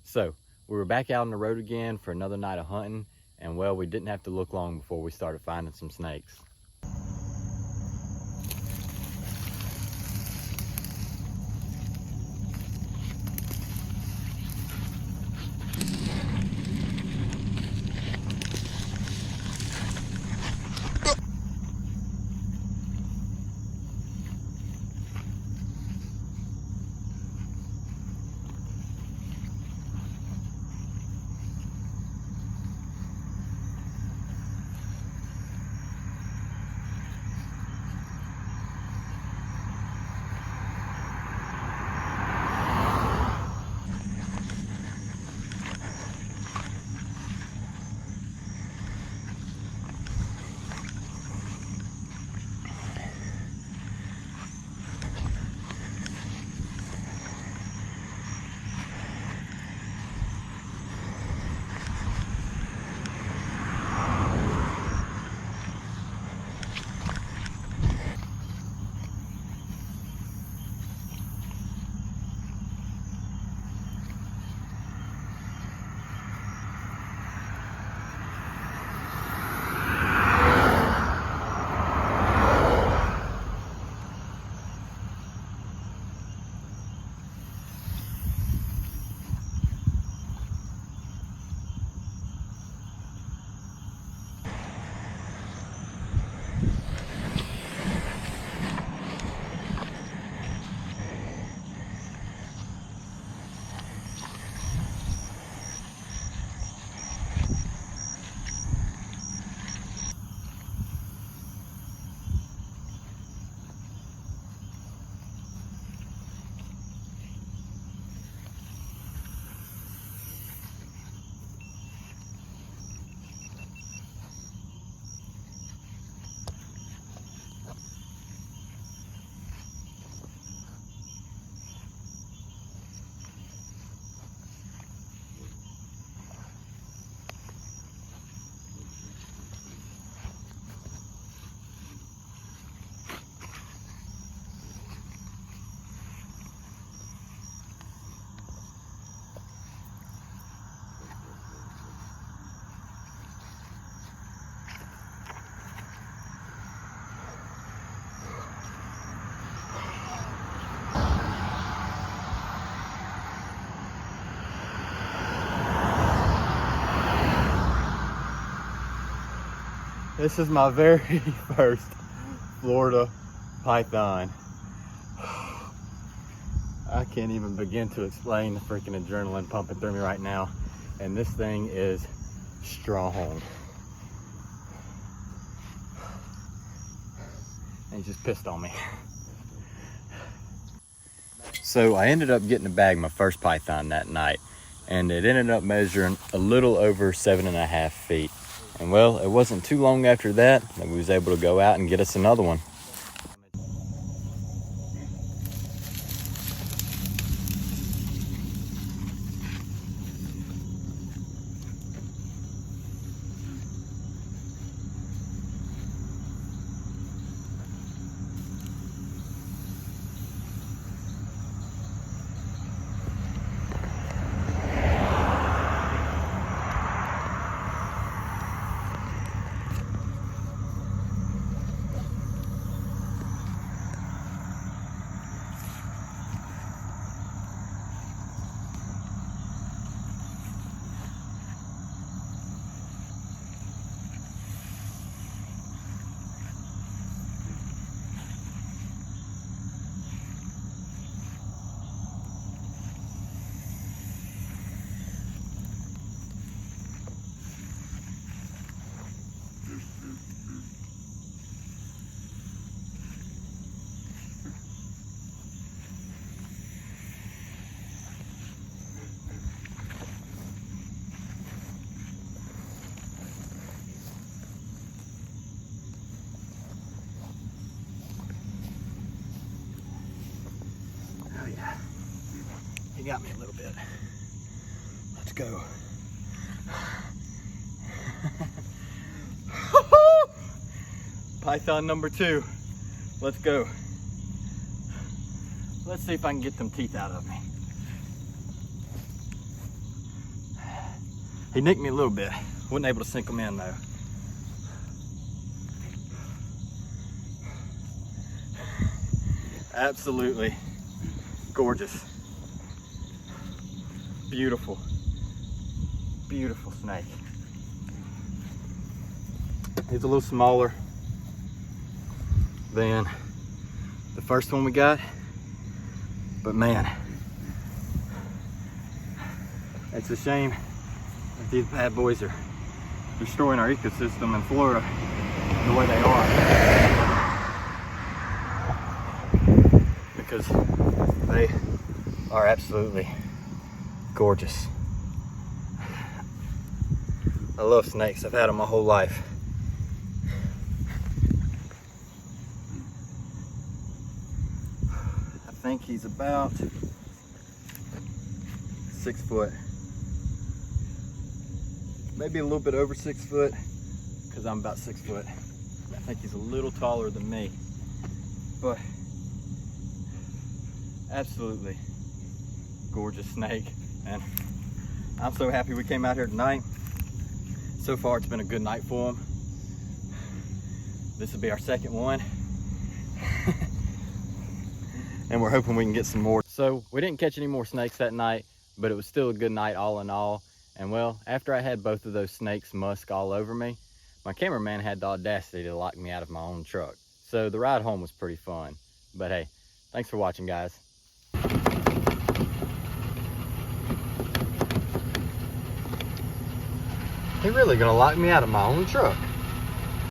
So we were back out on the road again for another night of hunting, and well, we didn't have to look long before we started finding some snakes. This is my very first Florida python. I can't even begin to explain the freaking adrenaline pumping through me right now. And this thing is strong. And he just pissed on me. So I ended up getting to bag my first python that night, and it ended up measuring a little over 7.5 feet. And well, it wasn't too long after that we was able to go out and get us another one. He got me a little bit. Let's go. Python number 2. Let's go. Let's see if I can get them teeth out of me. He nicked me a little bit. Wasn't able to sink him in though. Absolutely gorgeous. Beautiful, beautiful snake. He's a little smaller than the first one we got, but man, it's a shame that these bad boys are destroying our ecosystem in Florida the way they are, because they are absolutely gorgeous. I love snakes. I've had them my whole life. I think he's about 6 foot. Maybe a little bit over 6 foot, because I'm about 6 foot. I think he's a little taller than me, but absolutely gorgeous snake. And I'm so happy we came out here tonight. So far it's been a good night for him. This will be our second one. And we're hoping we can get some more. So we didn't catch any more snakes that night, but it was still a good night all in all. And well, after I had both of those snakes musk all over me, my cameraman had the audacity to lock me out of my own truck. So the ride home was pretty fun. But hey, thanks for watching, guys. He really gonna lock me out of my own truck.